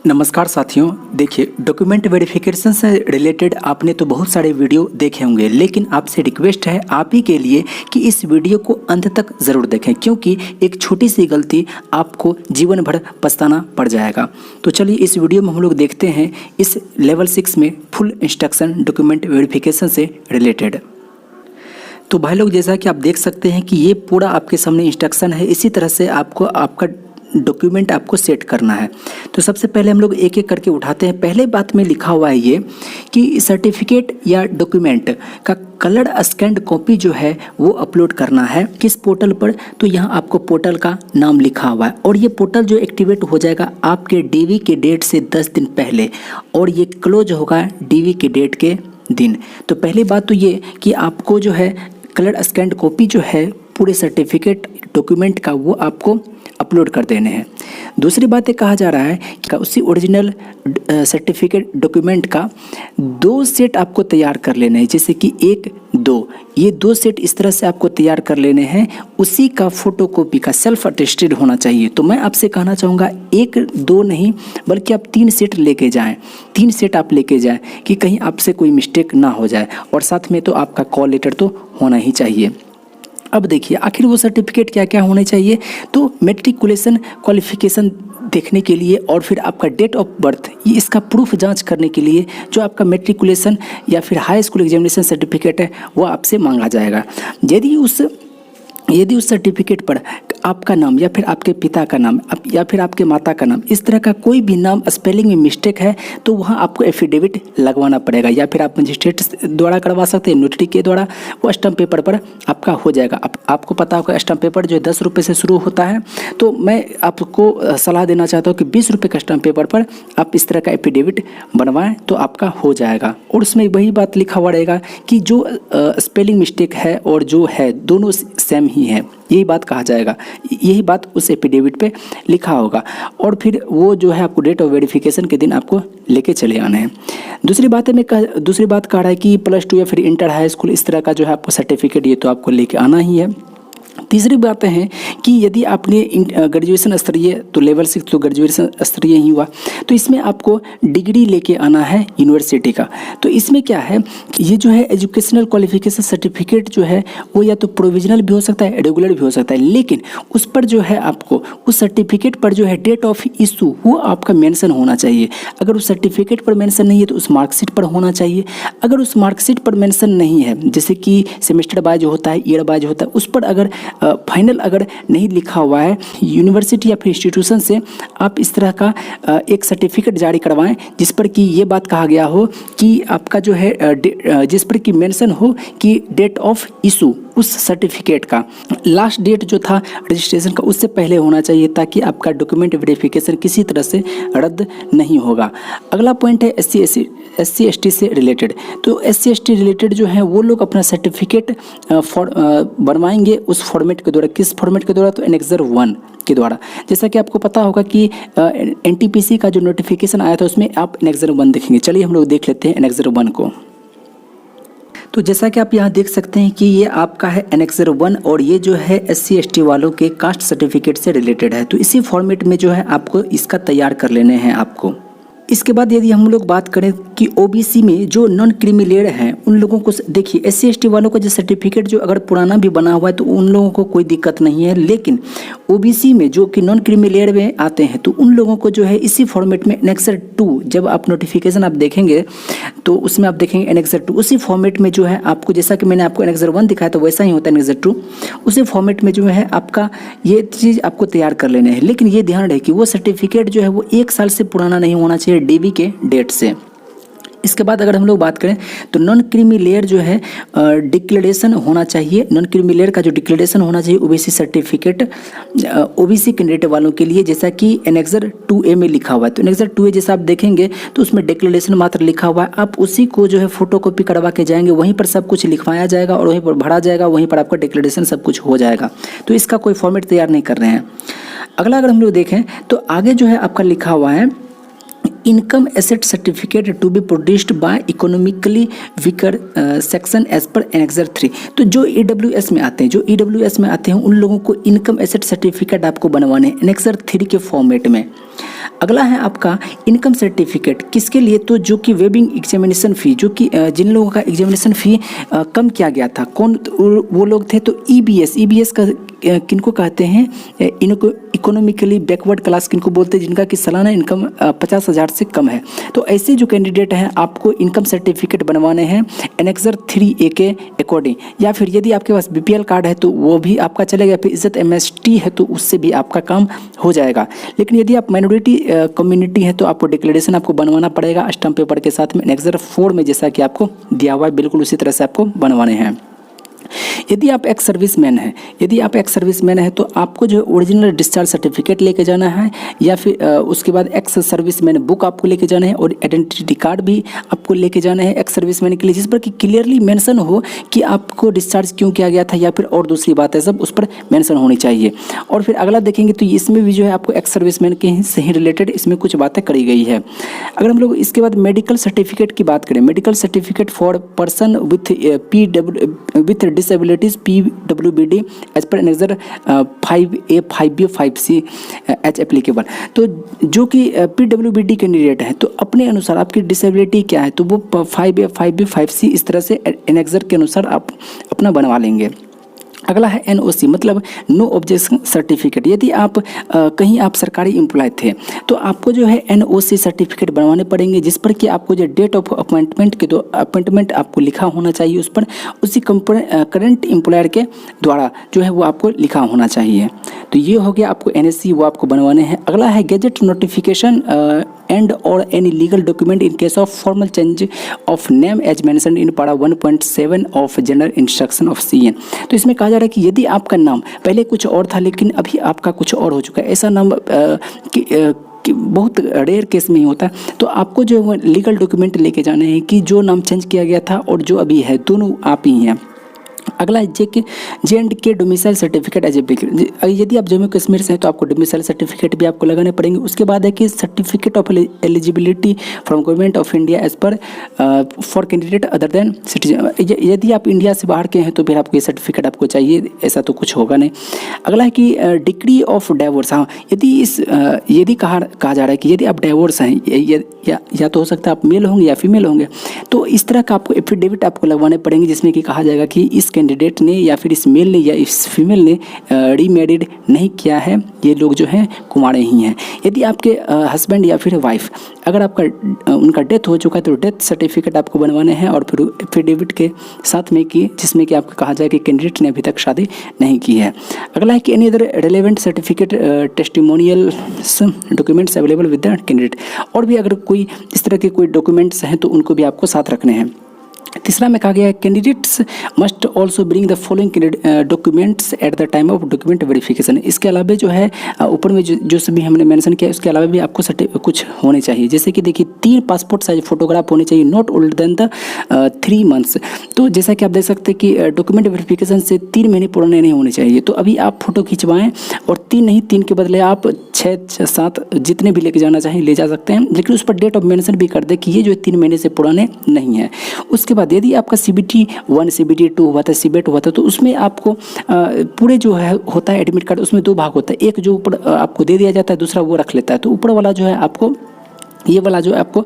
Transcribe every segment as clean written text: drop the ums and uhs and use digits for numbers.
नमस्कार साथियों, देखिए डॉक्यूमेंट वेरिफिकेशन से रिलेटेड आपने तो बहुत सारे वीडियो देखे होंगे, लेकिन आपसे रिक्वेस्ट है आप ही के लिए कि इस वीडियो को अंत तक ज़रूर देखें, क्योंकि एक छोटी सी गलती आपको जीवन भर पछताना पड़ जाएगा। तो चलिए इस वीडियो में हम लोग देखते हैं इस लेवल 6 में फुल इंस्ट्रक्शन डॉक्यूमेंट वेरिफिकेशन से रिलेटेड। तो भाई लोग, जैसा कि आप देख सकते हैं कि ये पूरा आपके सामने इंस्ट्रक्शन है, इसी तरह से आपको आपका डॉक्यूमेंट आपको सेट करना है। तो सबसे पहले हम लोग एक एक करके उठाते हैं। पहले बात में लिखा हुआ है ये कि सर्टिफिकेट या डॉक्यूमेंट का कलर स्कैन्ड कॉपी जो है वो अपलोड करना है किस पोर्टल पर। तो यहाँ आपको पोर्टल का नाम लिखा हुआ है और ये पोर्टल जो एक्टिवेट हो जाएगा आपके डीवी के डेट से 10 दिन पहले, और ये क्लोज होगा डीवी के डेट के दिन। तो पहली बात तो ये कि आपको जो है कलर स्कैन्ड कॉपी जो है पूरे सर्टिफिकेट डॉक्यूमेंट का वो आपको अपलोड कर देने हैं। दूसरी बात ये कहा जा रहा है कि उसी ओरिजिनल सर्टिफिकेट डॉक्यूमेंट का 2 सेट आपको तैयार कर लेने हैं, जैसे कि 1, 2, ये 2 सेट इस तरह से आपको तैयार कर लेने हैं। उसी का फोटोकॉपी का सेल्फ अटेस्टेड होना चाहिए। तो मैं आपसे कहना चाहूँगा 1, 2 नहीं बल्कि आप 3 सेट लेके जाएं, 3 सेट आप लेके जाएं कि कहीं आपसे कोई मिस्टेक ना हो जाए, और साथ में तो आपका कॉल लेटर तो होना ही चाहिए। अब देखिए आखिर वो सर्टिफिकेट क्या क्या होने चाहिए। तो मैट्रिकुलेशन क्वालिफिकेशन देखने के लिए, और फिर आपका डेट ऑफ बर्थ, ये इसका प्रूफ जांच करने के लिए जो आपका मैट्रिकुलेशन या फिर हाई स्कूल एग्जामिनेशन सर्टिफिकेट है वो आपसे मांगा जाएगा। यदि उस सर्टिफिकेट पर आपका नाम या फिर आपके पिता का नाम या फिर आपके माता का नाम, इस तरह का कोई भी नाम स्पेलिंग में मिस्टेक है तो वहाँ आपको एफिडेविट लगवाना पड़ेगा, या फिर आप मजिस्ट्रेट द्वारा करवा सकते हैं, नोटरी के द्वारा। वो स्टम्प पेपर पर आपका हो जाएगा। आपको पता होगा स्टम्प पेपर जो 10 रुपये से शुरू होता है, तो मैं आपको सलाह देना चाहता हूँ कि 20 रुपये का स्टम्प पेपर पर आप इस तरह का एफिडेविट बनवाएं तो आपका हो जाएगा। और उसमें वही बात लिखा हुआ रहेगा कि जो स्पेलिंग मिस्टेक है और जो है दोनों सेम ही है, यही बात कहा जाएगा, यही बात उस एफिडेविट पे लिखा होगा। और फिर वो जो है आपको डेट ऑफ वेरिफिकेशन के दिन आपको लेके चले आना है। दूसरी बात कह रहा है कि +2 या फिर इंटर हाई स्कूल इस तरह का जो है आपको सर्टिफिकेट ये तो आपको लेके आना ही है। तीसरी बात है कि यदि आपने ग्रेजुएशन स्तरीय, तो लेवल 6 तो ग्रेजुएशन स्तरीय ही हुआ, तो इसमें आपको डिग्री लेके आना है यूनिवर्सिटी का। तो इसमें क्या है कि ये जो है एजुकेशनल क्वालिफिकेशन सर्टिफिकेट जो है वो या तो प्रोविजनल भी हो सकता है, रेगुलर भी हो सकता है, लेकिन उस पर जो है आपको उस सर्टिफिकेट पर जो है डेट ऑफ इशू वो आपका मेंशन होना चाहिए। अगर उस सर्टिफिकेट पर मेंशन नहीं है तो उस मार्कशीट पर होना चाहिए। अगर उस मार्कशीट पर मेंशन नहीं है, जैसे कि सेमेस्टर वाइज होता है, ईयर वाइज होता है, उस पर अगर फाइनल अगर नहीं लिखा हुआ है यूनिवर्सिटी या फिर इंस्टीट्यूशन से, आप इस तरह का एक सर्टिफिकेट जारी करवाएं जिस पर कि ये बात कहा गया हो कि आपका जो है जिस पर कि मेंशन हो कि डेट ऑफ इशू उस सर्टिफिकेट का लास्ट डेट जो था रजिस्ट्रेशन का उससे पहले होना चाहिए, ताकि आपका डॉक्यूमेंट वेरिफिकेशन किसी तरह से रद्द नहीं होगा। अगला पॉइंट है SC/ST से रिलेटेड। तो SC/ST रिलेटेड जो है वो लोग अपना सर्टिफिकेट बनवाएंगे उस फॉर्मेट के द्वारा। किस फॉर्मेट के द्वारा? तो एनेक्सर 1 के द्वारा। जैसा कि आपको पता होगा कि NTPC का जो नोटिफिकेशन आया था उसमें आप एनेक्सर 1 देखेंगे। चलिए हम लोग देख लेते हैं एनेक्सर 1 को। तो जैसा कि आप यहाँ देख सकते हैं कि ये आपका है एनेक्सर 1, और ये जो है SC/ST वालों के कास्ट सर्टिफिकेट से रिलेटेड है। तो इसी फॉर्मेट में जो है आपको इसका तैयार कर लेने हैं आपको। इसके बाद यदि हम लोग बात करें कि OBC में जो नॉन क्रीमी लेयर हैं उन लोगों को देखिए, SC/ST वालों का जो सर्टिफिकेट जो अगर पुराना भी बना हुआ है तो उन लोगों को कोई दिक्कत नहीं है, लेकिन OBC में जो कि नॉन क्रीमी लेयर में आते हैं तो उन लोगों को जो है इसी फॉर्मेट में एनेक्सर 2, जब आप नोटिफिकेशन आप देखेंगे तो उसमें आप देखेंगे एनेक्सर 2, उसी फॉर्मेट में जो है आपको, जैसा कि मैंने आपको एनेक्सर 1 दिखाया तो वैसा ही होता है एनेक्सर 2, उसी फॉर्मेट में जो है आपका ये चीज़ आपको तैयार कर लेने हैं। लेकिन ये ध्यान रहे कि वो सर्टिफिकेट जो है वो 1 साल से पुराना नहीं होना चाहिए डीवी के डेट से। इसके बाद अगर हम लोग बात करें तो नॉन क्रीमी लेयर जो है डिक्लेरेशन होना चाहिए। नॉन क्रीमी लेयर का जो डिक्लेरेशन होना चाहिए OBC सर्टिफिकेट OBC कैंडिडेट वालों के लिए, जैसा कि एनेक्सर 2A में लिखा हुआ है। तो एनेक्सर 2A जैसा आप देखेंगे तो उसमें डिक्लेरेशन मात्र लिखा हुआ है, आप उसी को जो है फोटोकॉपी करवा के जाएंगे, वहीं पर सब कुछ लिखवाया जाएगा और वहीं पर भरा जाएगा, वहीं पर आपका डिक्लेरेशन सब कुछ हो जाएगा। तो इसका कोई फॉर्मेट तैयार नहीं कर रहे हैं। अगला अगर हम लोग देखें तो आगे जो है आपका लिखा हुआ है income asset certificate to be produced by economically weaker section as per annexure 3। तो जो EWS में आते हैं उन लोगों को इनकम एसेट सर्टिफिकेट आपको बनवाने हैं एनेक्सर 3 के फॉर्मेट में। अगला है आपका इनकम सर्टिफिकेट, किसके लिए? तो जो कि वेबिंग एग्जामिनेशन फ़ी, जो कि जिन लोगों का एग्जामिनेशन फ़ी कम किया गया था, कौन वो लोग थे? तो ईबीएस का किनको कहते हैं? इनको इकोनॉमिकली बैकवर्ड क्लास किनको बोलते हैं, जिनका कि सालाना इनकम 50,000 से कम है। तो ऐसे जो कैंडिडेट हैं आपको इनकम सर्टिफिकेट बनवाने हैं एनेक्सर 3A के अकॉर्डिंग, या फिर यदि आपके पास बीपीएल कार्ड है तो वो भी आपका चलेगा, फिर इज्जत एमएसटी है तो उससे भी आपका काम हो जाएगा। लेकिन यदि आप माइनॉरिटी कम्युनिटी है तो आपको डिक्लेरेशन आपको बनवाना पड़ेगा स्टैम्प पेपर के साथ में एनेक्सर 4 में, जैसा कि आपको दिया हुआ है, बिल्कुल उसी तरह से आपको बनवाने हैं। यदि आप एक्स सर्विसमैन हैं तो आपको जो ओरिजिनल डिस्चार्ज सर्टिफिकेट लेके जाना है, या फिर उसके बाद एक्स सर्विसमैन बुक आपको लेके जाना है, और आइडेंटिटी कार्ड भी आपको लेके जाना है एक्स सर्विसमैन के लिए, जिस पर कि क्लियरली मेंशन हो कि आपको डिस्चार्ज क्यों किया गया था, या फिर और दूसरी बात है सब उस पर मेंशन होनी चाहिए। और फिर अगला देखेंगे तो इसमें भी जो है आपको एक्स सर्विसमैन के से ही रिलेटेड इसमें कुछ बातें करी गई है। अगर हम लोग इसके बाद मेडिकल सर्टिफिकेट की बात करें, medical certificate for person with disabilities PWBD as per annexure 5A 5B 5C as applicable. तो जो कि PWBD कैंडिडेट है तो अपने अनुसार आपकी डिसेबिलिटी क्या है तो वो 5A 5B 5C इस तरह से एनेक्सर के अनुसार आप अपना बनवा लेंगे। अगला है NOC, मतलब नो ऑब्जेक्शन सर्टिफिकेट। यदि आप कहीं आप सरकारी एम्प्लॉय थे तो आपको जो है NOC सर्टिफिकेट बनवाने पड़ेंगे, जिस पर कि आपको जो डेट ऑफ अपॉइंटमेंट के दो अपॉइंटमेंट आपको लिखा होना चाहिए, उस पर उसी करंट एम्प्लॉयर के द्वारा जो है वो आपको लिखा होना चाहिए। तो ये हो गया आपको NSC, वो आपको बनवाने हैं। अगला है gazette notification and or any legal document in case of formal change of name as mentioned in para 1.7 of general instruction of CN। तो इसमें कहा जा रहा है कि यदि आपका नाम पहले कुछ और था लेकिन अभी आपका कुछ और हो चुका है, ऐसा नाम कि बहुत रेयर केस में ही होता है, तो आपको जो लीगल डॉक्यूमेंट लेके जाने हैं कि जो नाम चेंज किया गया था और जो अभी है दोनों आप ही हैं। अगला है J&K डोमिसाइल सर्टिफिकेट एज यदि आप जम्मू कश्मीर से हैं तो आपको डोमिसाइल सर्टिफिकेट भी आपको लगाने पड़ेंगे। उसके बाद है कि certificate of eligibility from government of India as per for candidate other than citizen. यदि आप इंडिया से बाहर के हैं तो फिर आपको ये सर्टिफिकेट आपको चाहिए, ऐसा तो कुछ होगा नहीं। अगला है कि डिग्री ऑफ डाइवोर्स। हाँ, यदि कहा जा रहा है कि यदि आप डाइवोर्स हैं या तो हो सकता है आप मेल होंगे या फीमेल होंगे, तो इस तरह का आपको एफिडेविट आपको लगवाने पड़ेंगे, जिसमें कि कहा जाएगा कि इस कैंडिडेट ने या फिर इस मेल ने या इस फीमेल ने रीमैरिड नहीं किया है, ये लोग जो हैं कुंवारे ही हैं। यदि आपके हस्बैंड या फिर वाइफ अगर आपका उनका डेथ हो चुका है तो डेथ सर्टिफिकेट आपको बनवाने हैं, और फिर एफिडेविट के साथ में कि जिसमें कि आपको कहा जाए कि कैंडिडेट ने अभी तक शादी नहीं की है। अगला है कि any other relevant certificate testimonials documents available with the candidate. और भी अगर कोई इस तरह के कोई डॉक्यूमेंट्स हैं तो उनको भी आपको साथ रखने हैं। तीसरा में कहा गया है candidates must also bring the following documents at the time of document verification. इसके अलावा जो है ऊपर में जो सभी हमने मेंशन किया उसके अलावा भी आपको कुछ होने चाहिए, जैसे कि देखिए 3 पासपोर्ट साइज फोटोग्राफ होने चाहिए, not older than the 3 months. तो जैसा कि आप देख सकते हैं कि डॉक्यूमेंट वेरिफिकेशन से 3 महीने पुराने नहीं होने चाहिए। तो अभी आप फोटो खिंचवाएं और 3 नहीं, 3 के बदले आप 6 7 जितने भी लेके जाना चाहें ले जा सकते हैं, लेकिन उस पर डेट ऑफ मेंशन भी कर दे कि ये जो 3 महीने से पुराने नहीं है। उसके बाद यदि आपका CBT 1 CBT 2 हुआ था, CBET हुआ था, तो उसमें आपको पूरे जो है होता है एडमिट कार्ड, उसमें 2 भाग होता है, एक जो ऊपर आपको दे दिया जाता है, दूसरा वो रख लेता है। तो ऊपर वाला जो है आपको ये वाला जो है आपको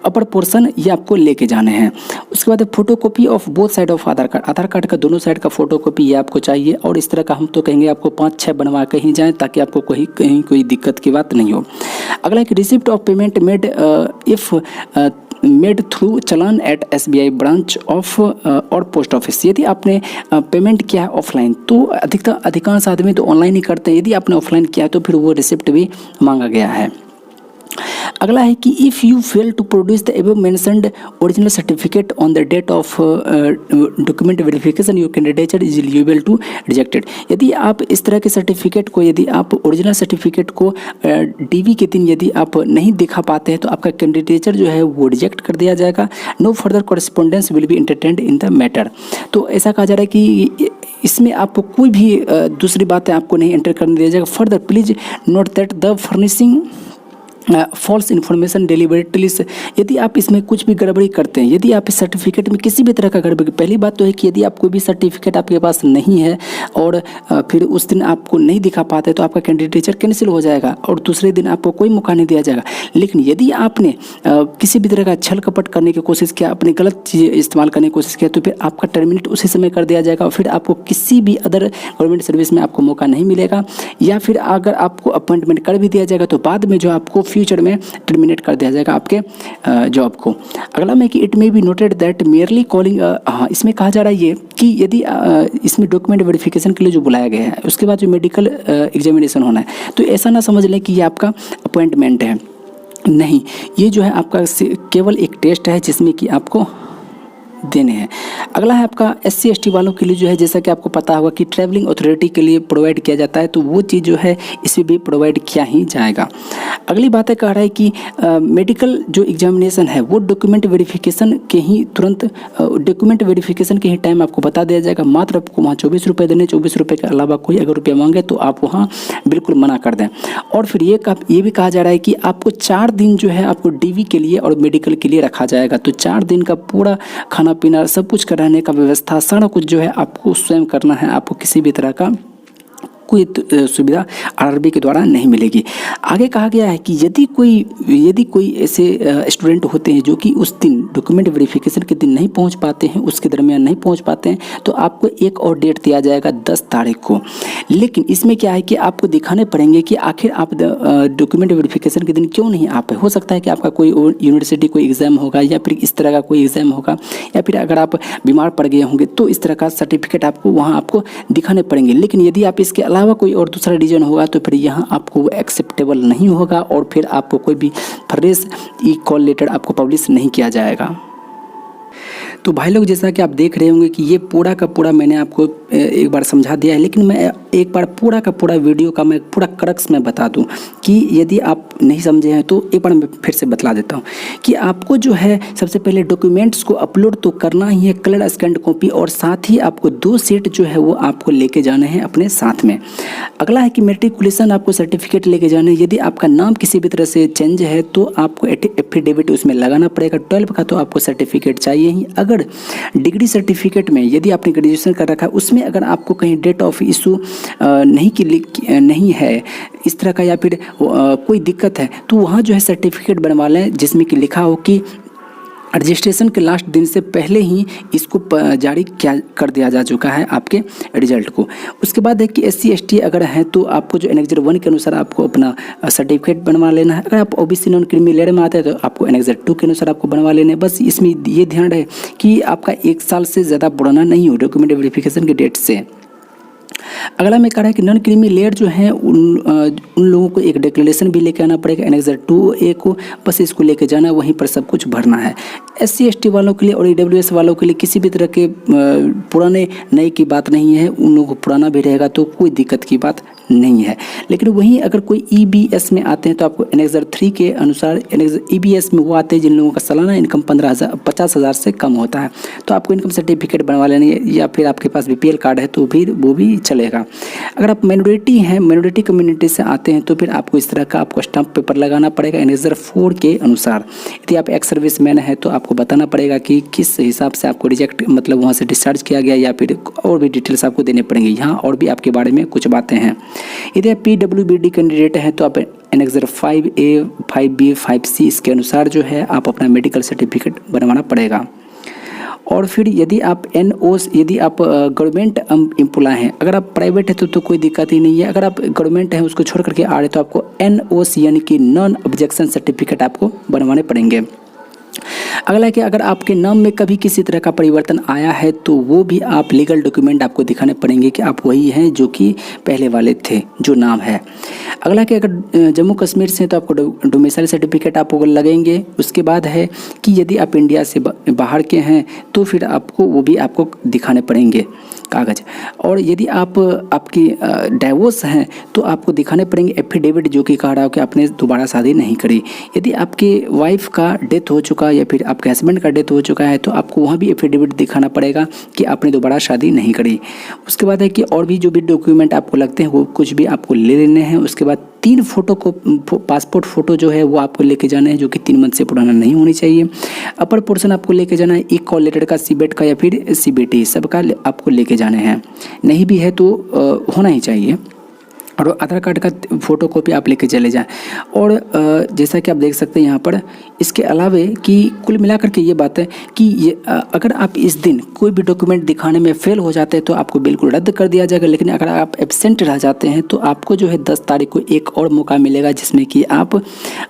अपर पोर्शन ये आपको लेके जाने हैं। उसके बाद photocopy of both side of Aadhaar card का दोनों साइड का फोटोकॉपी ये आपको चाहिए। और इस तरह का हम तो कहेंगे आपको 5-6 बनवा के ही जाएँ ताकि आपको कहीं कोई दिक्कत की बात नहीं हो। अगला एक receipt of payment made through challan at SBI branch of or post office. यदि आपने पेमेंट किया है ऑफलाइन तो अधिकांश आदमी तो ऑनलाइन ही करते हैं, यदि आपने ऑफलाइन किया है तो फिर वो रिसिप्ट भी मांगा गया है। अगला है कि if you fail to produce the above mentioned original certificate on the date of document verification your candidature is eligible to rejected. यदि आप इस तरह के सर्टिफिकेट को यदि आप ओरिजिनल सर्टिफिकेट को DV के दिन यदि आप नहीं दिखा पाते हैं तो आपका कैंडिडेचर जो है वो रिजेक्ट कर दिया जाएगा। No further correspondence will be entertained in the matter. तो ऐसा कहा जा रहा है कि इसमें आपको कोई भी दूसरी बातें आपको नहीं एंटर करने दिया जाएगा। Further please note that the furnishing false information deliberately से, यदि आप इसमें कुछ भी गड़बड़ी करते हैं, यदि आप इस सर्टिफिकेट में किसी भी तरह का गड़बड़ी, पहली बात तो है कि यदि आप कोई भी सर्टिफिकेट आपके पास नहीं है और फिर उस दिन आपको नहीं दिखा पाते तो आपका कैंडिडेचर कैंसिल हो जाएगा और दूसरे दिन आपको कोई मौका नहीं दिया जाएगा। लेकिन यदि आपने किसी भी तरह का छल कपट करने की कोशिश किया, अपनी गलत चीज़ इस्तेमाल करने की कोशिश किया, तो फिर आपका टर्मिनेट उसी समय कर दिया जाएगा और फिर आपको किसी भी अदर गवर्नमेंट सर्विस में आपको मौका नहीं मिलेगा, या फिर अगर आपको अपॉइंटमेंट कर भी दिया जाएगा तो बाद में जो आपको फ्यूचर में टर्मिनेट कर दिया जाएगा आपके जॉब को। अगला में कि it may be noted that merely calling, हाँ इसमें कहा जा रहा है ये कि यदि इसमें डॉक्यूमेंट वेरिफिकेशन के लिए जो बुलाया गया है उसके बाद जो मेडिकल एग्जामिनेशन होना है, तो ऐसा ना समझ लें कि ये आपका अपॉइंटमेंट है, नहीं, ये जो है आपका केवल एक टेस्ट है जिसमें कि आपको देने हैं। अगला है आपका SC ST वालों के लिए जो है, जैसा कि आपको पता होगा कि ट्रैवलिंग अथॉरिटी के लिए प्रोवाइड किया जाता है, तो वो चीज़ जो है इसमें भी प्रोवाइड किया ही जाएगा। अगली बात है कह रहा है कि मेडिकल जो एग्जामिनेशन है वो डॉक्यूमेंट वेरिफिकेशन के ही तुरंत डॉक्यूमेंट वेरिफिकेशन के ही टाइम आपको बता दिया जाएगा। मात्र आपको वहाँ 24 रुपये देने, 24 रुपये के अलावा कोई अगर रुपया मांगे तो आप वहाँ बिल्कुल मना कर दें। और फिर ये भी कहा जा रहा है कि आपको 4 दिन जो है आपको DV के लिए और मेडिकल के लिए रखा जाएगा, तो 4 दिन का पूरा खाना पीना सब कुछ का रहने का व्यवस्था सारा कुछ जो है आपको स्वयं करना है, आपको किसी भी तरह का कोई सुविधा RRB के द्वारा नहीं मिलेगी। आगे कहा गया है कि यदि कोई ऐसे स्टूडेंट होते हैं जो कि उस दिन डॉक्यूमेंट वेरिफिकेशन के दिन नहीं पहुंच पाते हैं, उसके दरमियान नहीं पहुंच पाते हैं, तो आपको एक और डेट दिया जाएगा 10 तारीख को। लेकिन इसमें क्या है कि आपको दिखाने पड़ेंगे कि आखिर आप डॉक्यूमेंट वेरिफिकेशन के दिन क्यों नहीं आ पाए। हो सकता है कि आपका कोई यूनिवर्सिटी कोई एग्ज़ाम होगा या फिर इस तरह का कोई एग्ज़ाम होगा, या फिर अगर आप बीमार पड़ गए होंगे तो इस तरह का सर्टिफिकेट आपको वहाँ आपको दिखाने पड़ेंगे। लेकिन यदि आप इसके अलावा कोई और दूसरा रीजन होगा तो फिर यहाँ आपको वो एक्सेप्टेबल नहीं होगा और फिर आपको कोई भी फ्रेश कॉल लेटर आपको पब्लिश नहीं किया जाएगा। तो भाई लोग, जैसा कि आप देख रहे होंगे कि ये पूरा का पूरा मैंने आपको एक बार समझा दिया है, लेकिन मैं एक बार पूरा का पूरा वीडियो का मैं पूरा क्रक्स में बता दूं कि यदि आप नहीं समझे हैं तो एक बार मैं फिर से बतला देता हूं कि आपको जो है सबसे पहले डॉक्यूमेंट्स को अपलोड तो करना ही है, कलर स्कैन्ड कॉपी, और साथ ही आपको 2 सेट जो है वो आपको लेके जाने हैं अपने साथ में। अगला है कि मेट्रिकुलेशन आपको सर्टिफिकेट लेके जाना है। यदि आपका नाम किसी भी तरह से चेंज है तो आपको एफिडेविट उसमें लगाना पड़ेगा। 12 का तो आपको सर्टिफिकेट चाहिए ही। अगर डिग्री सर्टिफिकेट में यदि आपने ग्रेजुएशन कर रखा है उसमें अगर आपको कहीं डेट ऑफ इशू नहीं है इस तरह का, या फिर कोई दिक्कत है, तो वहाँ जो है सर्टिफिकेट बनवा लें जिसमें कि लिखा हो कि रजिस्ट्रेशन के लास्ट दिन से पहले ही इसको जारी कर दिया जा चुका है आपके रिजल्ट को। उसके बाद है कि SC ST अगर हैं तो आपको जो एनेक्जर 1 के अनुसार आपको अपना सर्टिफिकेट बनवा लेना है। अगर आप OBC नॉन क्रीमी लेयर में आते हैं तो आपको एनेक्जर 2 के अनुसार आपको बनवा लेना है। बस इसमें ये ध्यान रहे कि आपका 1 साल से ज़्यादा पुराना नहीं हो डॉक्यूमेंट वेरिफिकेशन की डेट से। अगला में कह रहा है कि नॉन क्रीमी लेयर जो है उन लोगों को एक डिक्लेरेशन भी लेके आना पड़ेगा एनेक्जर 2A को, बस इसको लेके जाना, वहीं पर सब कुछ भरना है। SC ST वालों के लिए और EWS वालों के लिए किसी भी तरह के पुराने नए की बात नहीं है, उन लोगों को पुराना भी रहेगा तो कोई दिक्कत की बात नहीं है। लेकिन वहीं अगर कोई EBS में आते हैं तो आपको एनेक्जर 3 के अनुसार, EBS में वो आते हैं जिन लोगों का सालाना इनकम 50,000 से कम होता है, तो आपको इनकम सर्टिफिकेट बनवा लेनी है, या फिर आपके पास BPL कार्ड है तो फिर वो भी चलेगा। अगर आप माइनॉरिटी हैं, माइनॉरिटी कम्युनिटी से आते हैं तो फिर आपको इस तरह का आपको स्टाम्प पेपर लगाना पड़ेगा एनेक्जर 4 के अनुसार। यदि आप एक्स सर्विस मैन है तो आपको बताना पड़ेगा कि किस हिसाब से आपको रिजेक्ट मतलब वहाँ से डिस्चार्ज किया गया, या फिर और भी डिटेल्स आपको देने पड़ेंगे। यहाँ और भी आपके बारे में कुछ बातें हैं। यदि आप PWBD कैंडिडेट हैं तो आप एनेक्जर 5A 5B 5C इसके अनुसार जो है आप अपना मेडिकल सर्टिफिकेट बनवाना पड़ेगा। और फिर यदि आप यदि आप गवर्नमेंट एम्प्लॉय हैं, अगर आप प्राइवेट है तो कोई दिक्कत ही नहीं है। अगर आप गवर्नमेंट है उसको छोड़ करके आ रहे तो आपको NOC यानी कि नॉन ऑब्जेक्शन सर्टिफिकेट आपको बनवाने पड़ेंगे। अगला है कि अगर आपके नाम में कभी किसी तरह का परिवर्तन आया है तो वो भी आप लीगल डॉक्यूमेंट आपको दिखाने पड़ेंगे कि आप वही हैं जो कि पहले वाले थे जो नाम है। अगला है कि अगर जम्मू कश्मीर से हैं तो आपको डोमिसाइल सर्टिफिकेट आपको लगेंगे। उसके बाद है कि यदि आप इंडिया से बाहर के हैं तो फिर आपको वो भी आपको दिखाने पड़ेंगे कागज़। और यदि आपकी डाइवोर्स हैं तो आपको दिखाने पड़ेंगे एफिडेविट जो कि कह रहा हो कि आपने दोबारा शादी नहीं करी। यदि आपकी वाइफ का डेथ हो चुका या फिर आपके हस्बैंड का डेथ हो चुका है तो आपको वहाँ भी एफिडेविट दिखाना पड़ेगा कि आपने दोबारा शादी नहीं करी। उसके बाद है कि और भी जो भी डॉक्यूमेंट आपको लगते हैं वो कुछ भी आपको ले लेने हैं। उसके बाद 3 फ़ोटो को पासपोर्ट फ़ोटो जो है वो आपको लेके जाना है, जो कि 3 मंथ से पुराना नहीं होनी चाहिए। अपर पोर्शन आपको लेके जाना है एक कॉल लेटर का, सीबेट का या फिर सीबीटी सबका आपको लेके जाने हैं। नहीं भी है तो होना ही चाहिए। और आधार कार्ड का फ़ोटो कॉपी आप लेके चले जाएं। और जैसा कि आप देख सकते हैं यहाँ पर, इसके अलावे कि कुल मिलाकर के ये बात है कि ये अगर आप इस दिन कोई भी डॉक्यूमेंट दिखाने में फेल हो जाते हैं तो आपको बिल्कुल रद्द कर दिया जाएगा। लेकिन अगर आप एब्सेंट रह जाते हैं तो आपको जो है 10 तारीख को एक और मौका मिलेगा, जिसमें कि आप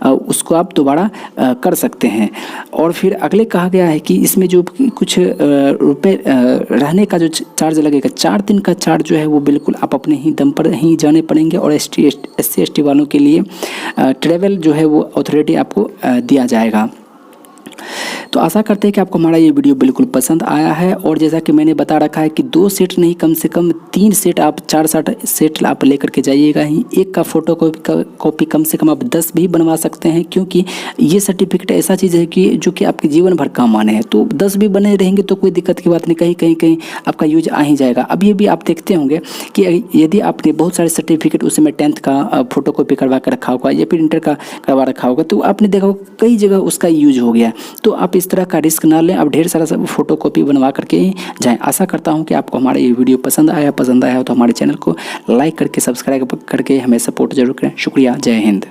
उसको आप दोबारा कर सकते हैं। और फिर अगले कहा गया है कि इसमें जो कुछ रुपये रहने का जो चार्ज लगेगा, 4 दिन का चार्ज जो है वो बिल्कुल आप अपने ही दम पर ही जाने पड़ेंगे। और SC/ST वालों के लिए ट्रैवल जो है वो अथॉरिटी आपको दिया जाएगा। तो आशा करते हैं कि आपको हमारा ये वीडियो बिल्कुल पसंद आया है। और जैसा कि मैंने बता रखा है कि 2 सेट नहीं, कम से कम 3 सेट, आप 4 सेट आप लेकर के जाइएगा ही। एक का फ़ोटो कॉपी कम से कम आप 10 भी बनवा सकते हैं, क्योंकि ये सर्टिफिकेट ऐसा चीज़ है कि जो कि आपके जीवन भर काम आने हैं। तो 10 भी बने रहेंगे तो कोई दिक्कत की बात नहीं, कहीं आपका यूज आ ही जाएगा। अब ये भी आप देखते होंगे कि यदि आपने बहुत सारे सर्टिफिकेट उस समय 10th का फ़ोटो कॉपी करवा कर रखा होगा या फिर इंटर का करवा रखा होगा, तो आपने देखा होगा कई जगह उसका यूज हो गया। तो आप इस तरह का रिस्क ना लें, आप ढेर सारा सब फोटो कॉपी बनवा करके ही जाएं। आशा करता हूं कि आपको हमारा ये वीडियो पसंद आया हो तो हमारे चैनल को लाइक करके सब्सक्राइब करके हमें सपोर्ट जरूर करें। शुक्रिया, जय हिंद।